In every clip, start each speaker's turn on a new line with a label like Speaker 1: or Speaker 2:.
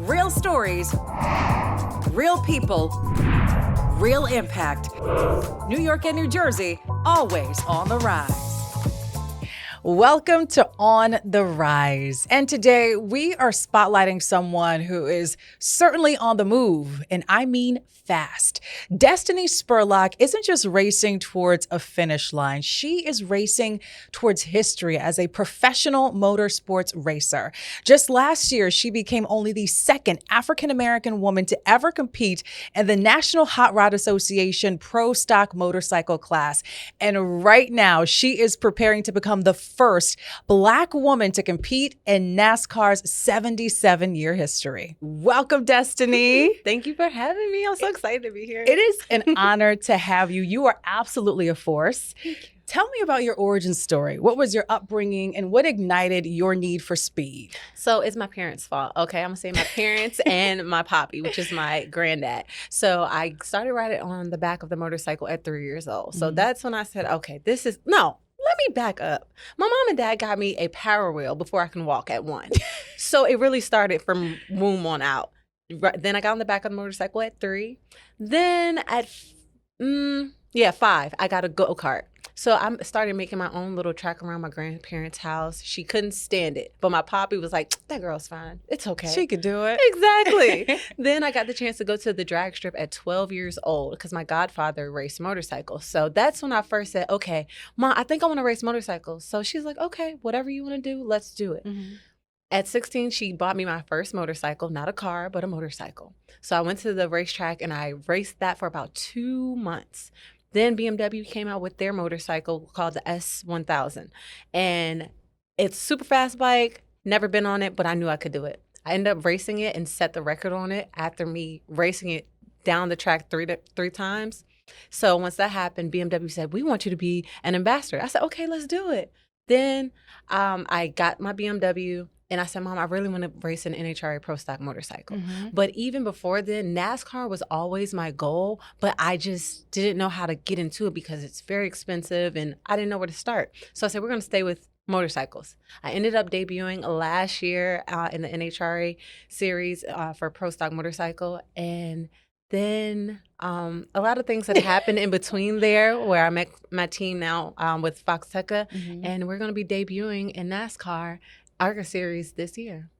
Speaker 1: Real stories, real people, real impact. New York and New Jersey, always on the rise. Welcome to On the Rise. And today we are spotlighting someone who is certainly on the move, and I mean fast. Dystany Spurlock isn't just racing towards a finish line. She is racing towards history as a professional motorsports racer. Just last year, she became only the second African-American woman to ever compete in the National Hot Rod Association Pro Stock Motorcycle class. And right now, she is preparing to become the first Black woman to compete in NASCAR's 77-year history. Welcome, Dystany.
Speaker 2: Thank you for having me. I'm so excited to be here.
Speaker 1: It is an honor to have you. You are absolutely a force.
Speaker 2: Thank you.
Speaker 1: Tell me about your origin story. What was your upbringing and what ignited your need for speed?
Speaker 2: So it's my parents' fault. Okay, I'm gonna say my parents and my poppy, which is my granddad. So I started riding on the back of the motorcycle at 3 years old. So that's when I said, okay, let me back up. My mom and dad got me a power wheel before I can walk at 1. So it really started from womb on out. Then I got on the back of the motorcycle at 3. Then at 5, I got a go-kart. So I started making my own little track around my grandparents' house. She couldn't stand it. But my poppy was like, that girl's fine. It's okay.
Speaker 1: She could do it.
Speaker 2: Exactly. Then I got the chance to go to the drag strip at 12 years old because my godfather raced motorcycles. So that's when I first said, okay, Mom, I think I want to race motorcycles. So she's like, okay, whatever you want to do, let's do it. Mm-hmm. At 16, she bought me my first motorcycle, not a car, but a motorcycle. So I went to the racetrack and I raced that for about 2 months. Then BMW came out with their motorcycle called the S1000. And it's super fast bike, never been on it, but I knew I could do it. I ended up racing it and set the record on it after me racing it down the track three times. So once that happened, BMW said, we want you to be an ambassador. I said, okay, let's do it. Then I got my BMW. And I said, Mom, I really want to race an NHRA Pro Stock motorcycle. Mm-hmm. But even before then, NASCAR was always my goal, but I just didn't know how to get into it because it's very expensive and I didn't know where to start. So I said, we're going to stay with motorcycles. I ended up debuting last year in the NHRA series for Pro Stock motorcycle. And then a lot of things that happened in between there where I met my team now with Fox Tekka, and we're going to be debuting in NASCAR ARCA series this year.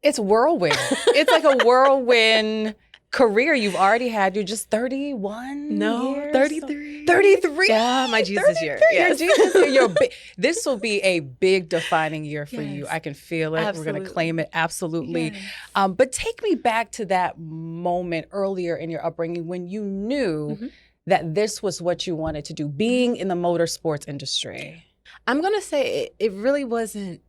Speaker 1: It's whirlwind. It's like a whirlwind career you've already had. You're just 31 years?
Speaker 2: 33.
Speaker 1: 33?
Speaker 2: Yeah, my Jesus year. Yes.
Speaker 1: Your Jesus year. This will be a big defining year for you. I can feel it.
Speaker 2: Absolutely.
Speaker 1: We're going to claim it. Absolutely.
Speaker 2: Yes.
Speaker 1: But take me back to that moment earlier in your upbringing when you knew that this was what you wanted to do, being in the motorsports industry.
Speaker 2: I'm going to say it really wasn't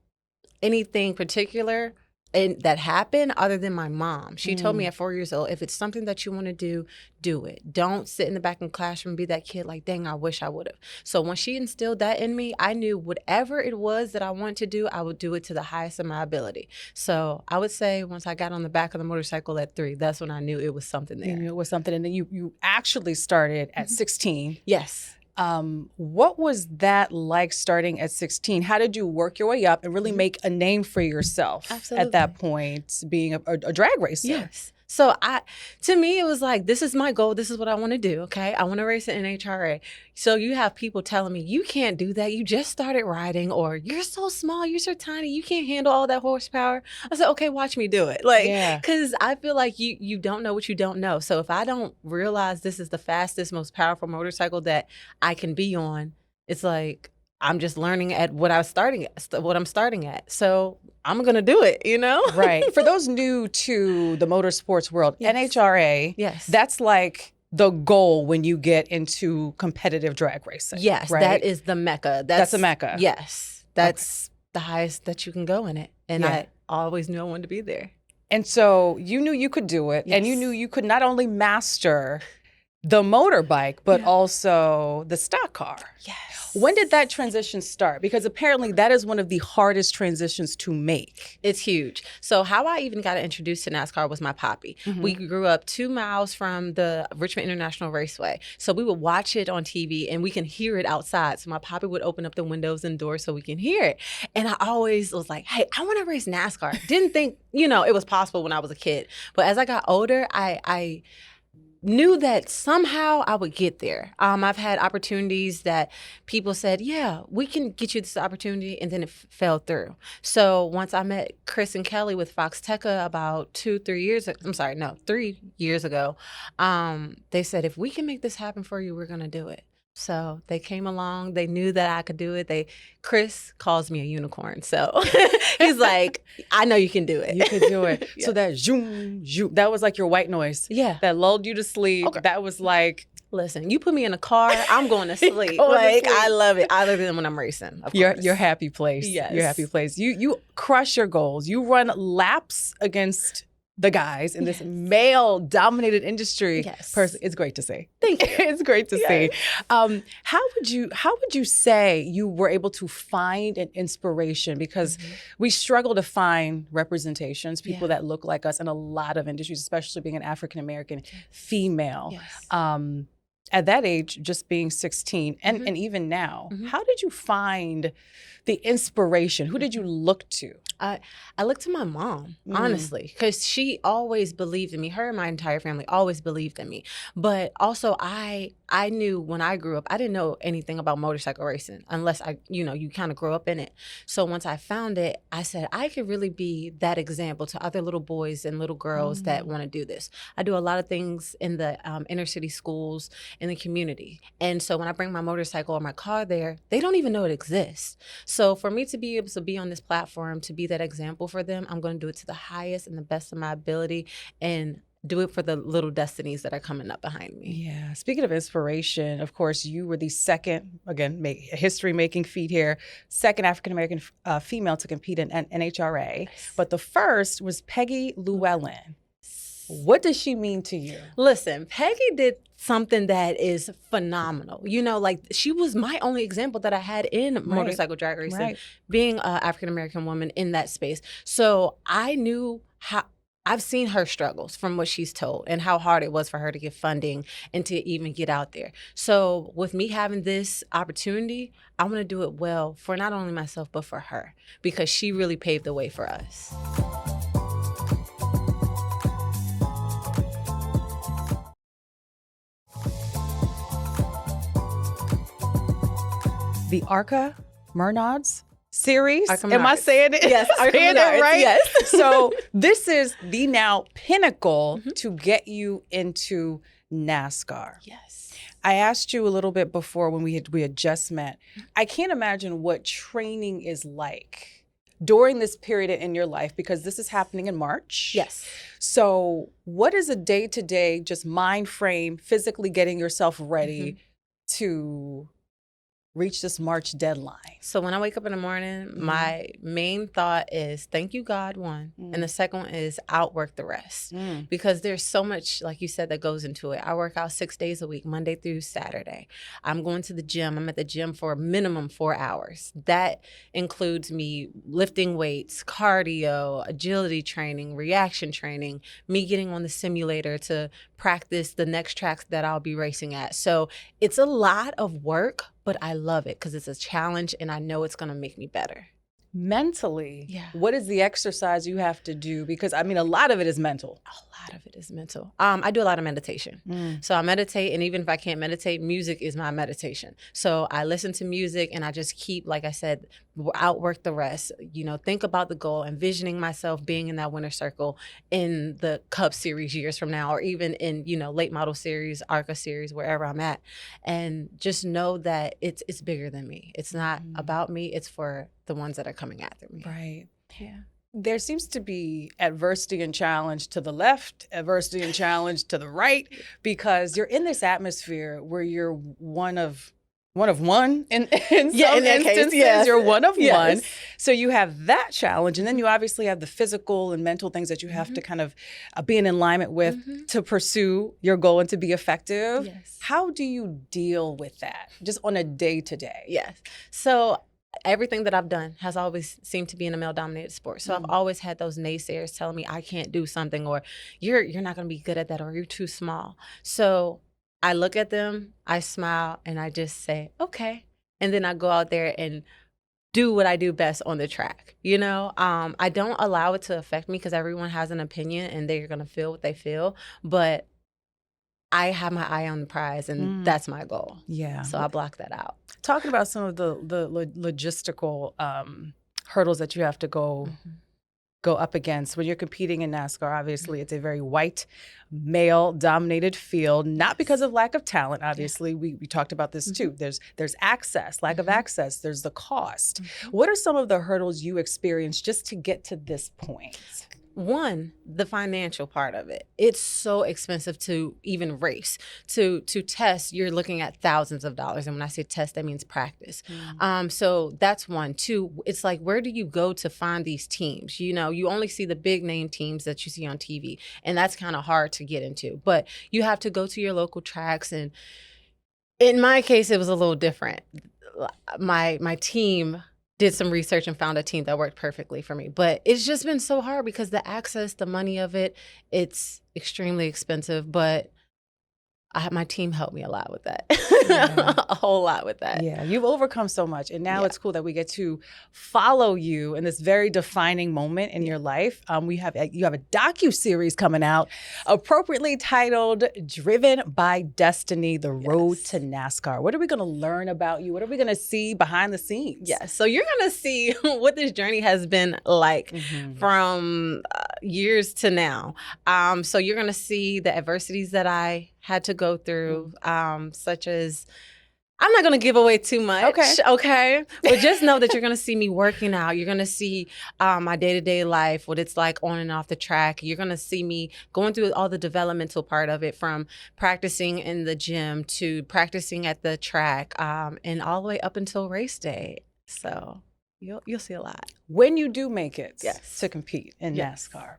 Speaker 2: anything particular that happened other than my mom. She told me at 4 years old, if it's something that you want to do, do it. Don't sit in the back of the classroom and be that kid like, dang, I wish I would have. So when she instilled that in me, I knew whatever it was that I wanted to do, I would do it to the highest of my ability. So I would say once I got on the back of the motorcycle at 3, that's when I knew it was something there.
Speaker 1: You knew it was something. And then you actually started at 16.
Speaker 2: Yes.
Speaker 1: What was that like starting at 16? How did you work your way up and really make a name for yourself at that point, being a drag racer?
Speaker 2: Yes. So to me, it was like, this is my goal. This is what I want to do. Okay. I want to race in NHRA. So you have people telling me, you can't do that. You just started riding, or you're so small. You're so tiny. You can't handle all that horsepower. I said, okay, watch me do it. Like, cause I feel like you don't know what you don't know. So if I don't realize this is the fastest, most powerful motorcycle that I can be on, it's like, I'm just learning at what I'm starting at. So I'm going to do it, you know?
Speaker 1: Right. For those new to the motorsports world, NHRA, that's like the goal when you get into competitive drag racing.
Speaker 2: Yes,
Speaker 1: right?
Speaker 2: that is the mecca.
Speaker 1: That's the mecca.
Speaker 2: Yes, that's the highest that you can go in it. And I always knew I wanted to be there.
Speaker 1: And so you knew you could do it. And you knew you could not only master the motorbike, but also the stock car.
Speaker 2: Yes.
Speaker 1: When did that transition start? Because apparently that is one of the hardest transitions to make.
Speaker 2: It's huge. So how I even got introduced to NASCAR was my poppy. We grew up 2 miles from the Richmond International Raceway. So we would watch it on TV and we can hear it outside. So my poppy would open up the windows and doors so we can hear it. And I always was like, hey, I want to race NASCAR. Didn't think, it was possible when I was a kid. But as I got older, I knew that somehow I would get there. I've had opportunities that people said, yeah, we can get you this opportunity, and then it fell through. So once I met Chris and Kelly with Fox Teca about 3 years ago, they said, if we can make this happen for you, we're going to do it. So they came along. They knew that I could do it. Chris calls me a unicorn. So he's like, I know you can do it.
Speaker 1: You can do it. Yeah. So that zoom, zoom, that was like your white noise.
Speaker 2: Yeah.
Speaker 1: That lulled you to sleep. Okay. That was like,
Speaker 2: listen, you put me in a car, I'm going to sleep. I love it. I love it when I'm racing.
Speaker 1: Your happy place.
Speaker 2: Yes.
Speaker 1: Your happy place. You crush your goals. You run laps against the guys in this male-dominated industry.
Speaker 2: Yes.
Speaker 1: It's great to see.
Speaker 2: Thank you.
Speaker 1: It's great to see. How would you say you were able to find an inspiration? Because we struggle to find representations, people that look like us in a lot of industries, especially being an African-American female.
Speaker 2: Yes.
Speaker 1: At that age, just being 16, and even now, how did you find the inspiration? Who did you look to?
Speaker 2: I looked to my mom, honestly, because she always believed in me. Her and my entire family always believed in me. But also, I knew when I grew up, I didn't know anything about motorcycle racing unless you kind of grow up in it. So once I found it, I said, I could really be that example to other little boys and little girls that want to do this. I do a lot of things in the inner city schools, in the community. And so when I bring my motorcycle or my car there, they don't even know it exists. So for me to be able to be on this platform, to be that example for them, I'm going to do it to the highest and the best of my ability and do it for the little destinies that are coming up behind me.
Speaker 1: Yeah. Speaking of inspiration, of course, you were the second, again, history-making feat here, second African-American female to compete in NHRA. Nice. But the first was Peggy Llewellyn. What does she mean to you?
Speaker 2: Listen, Peggy did something that is phenomenal. She was my only example that I had in motorcycle drag racing, being an African-American woman in that space. So I knew how. I've seen her struggles from what she's told and how hard it was for her to get funding and to even get out there. So with me having this opportunity, I want to do it well for not only myself, but for her, because she really paved the way for us.
Speaker 1: The Arca Mernods series.
Speaker 2: Am
Speaker 1: I saying it?
Speaker 2: Yes,
Speaker 1: saying it right?
Speaker 2: Yes.
Speaker 1: So this is the now pinnacle to get you into NASCAR.
Speaker 2: Yes.
Speaker 1: I asked you a little bit before when we had just met. I can't imagine what training is like during this period in your life, because this is happening in March.
Speaker 2: Yes.
Speaker 1: So what is a day-to-day just mind frame, physically getting yourself ready to reach this March deadline?
Speaker 2: So when I wake up in the morning, my main thought is thank you, God, one. And the second one is outwork the rest. Because there's so much, like you said, that goes into it. I work out 6 days a week, Monday through Saturday. I'm going to the gym. I'm at the gym for a minimum 4 hours. That includes me lifting weights, cardio, agility training, reaction training, me getting on the simulator to practice the next tracks that I'll be racing at. So it's a lot of work, but I love it because it's a challenge and I know it's going to make me better.
Speaker 1: Mentally, what is the exercise you have to do? Because a lot of it is mental.
Speaker 2: A lot of it is mental. I do a lot of meditation. So I meditate, and even if I can't meditate, music is my meditation. So I listen to music and I just keep, like I said, outwork the rest. Think about the goal, envisioning myself being in that winner's circle in the Cup Series years from now, or even in, late model series, ARCA series, wherever I'm at. And just know that it's bigger than me. It's not about me. It's for the ones that are coming after me.
Speaker 1: Right.
Speaker 2: Yeah.
Speaker 1: There seems to be adversity and challenge to the left, adversity and challenge to the right, because you're in this atmosphere where you're one of one of one in
Speaker 2: Yeah,
Speaker 1: some
Speaker 2: in that case,
Speaker 1: instances.
Speaker 2: yes.
Speaker 1: You're one of
Speaker 2: Yes.
Speaker 1: one. So you have that challenge. And then you obviously have the physical and mental things that you have to kind of be in alignment with to pursue your goal and to be effective.
Speaker 2: Yes.
Speaker 1: How do you deal with that just on a day-to-day?
Speaker 2: Yes. So everything that I've done has always seemed to be in a male-dominated sport. So I've always had those naysayers telling me I can't do something, or you're not going to be good at that, or you're too small. So I look at them, I smile, and I just say, okay. And then I go out there and do what I do best on the track. You know, I don't allow it to affect me because everyone has an opinion and they're going to feel what they feel. But I have my eye on the prize, and that's my goal.
Speaker 1: Yeah.
Speaker 2: So I block that out.
Speaker 1: Talking about some of the logistical hurdles that you have to go up against when you're competing in NASCAR. Obviously, it's a very white, male-dominated field, not because of lack of talent. Obviously, we talked about this too. There's access, lack of access. There's the cost. What are some of the hurdles you experienced just to get to this point?
Speaker 2: One, the financial part of it. It's so expensive to even race. To test, you're looking at thousands of dollars. And when I say test, that means practice. So that's one. Two, it's like, where do you go to find these teams? You know, you only see the big name teams that you see on TV. And that's kind of hard to get into. But you have to go to your local tracks. And in my case, it was a little different. My team did some research and found a team that worked perfectly for me. But it's just been so hard because the access, the money of it, it's extremely expensive. But my team helped me a lot with that, a whole lot with that.
Speaker 1: Yeah, you've overcome so much. And now it's cool that we get to follow you in this very defining moment in your life. You have a docuseries coming out appropriately titled Driven by Dystany, The Road to NASCAR. What are we going to learn about you? What are we going to see behind the scenes?
Speaker 2: Yes, so you're going to see what this journey has been like from years to now. So you're going to see the adversities that I had to go through, such as, I'm not going to give away too much, okay? But just know that you're going to see me working out. You're going to see my day-to-day life, what it's like on and off the track. You're going to see me going through all the developmental part of it, from practicing in the gym to practicing at the track, and all the way up until race day. So you'll see a lot.
Speaker 1: When you do make it to compete in NASCAR,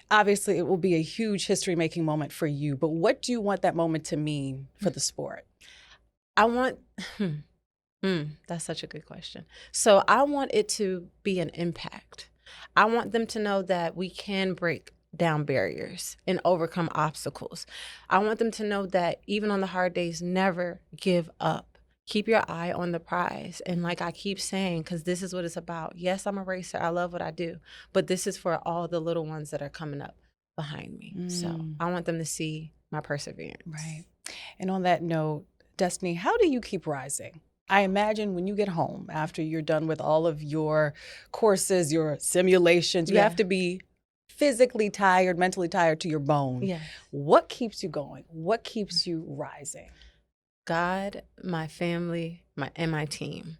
Speaker 1: obviously, it will be a huge history-making moment for you, but what do you want that moment to mean for the sport?
Speaker 2: I want, that's such a good question. So I want it to be an impact. I want them to know that we can break down barriers and overcome obstacles. I want them to know that even on the hard days, never give up. Keep your eye on the prize. And like I keep saying, because this is what it's about. Yes, I'm a racer. I love what I do. But this is for all the little ones that are coming up behind me. So I want them to see my perseverance.
Speaker 1: Right. And on that note, Dystany, how do you keep rising? I imagine when you get home, after you're done with all of your courses, your simulations, you have to be physically tired, mentally tired to your bone.
Speaker 2: Yeah.
Speaker 1: What keeps you going? What keeps you rising?
Speaker 2: God, my family, and my team.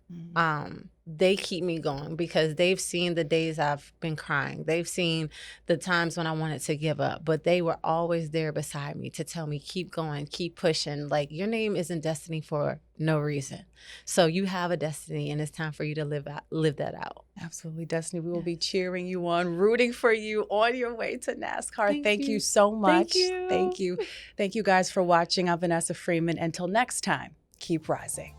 Speaker 2: They keep me going because they've seen the days I've been crying. They've seen the times when I wanted to give up, but they were always there beside me to tell me, keep going, keep pushing. Like, your name isn't Dystany for no reason. So you have a destiny, and it's time for you to live that out.
Speaker 1: Absolutely, Dystany. We will be cheering you on, rooting for you on your way to NASCAR. Thank you so much. Thank you. Thank you guys for watching. I'm Vanessa Freeman. Until next time, keep rising.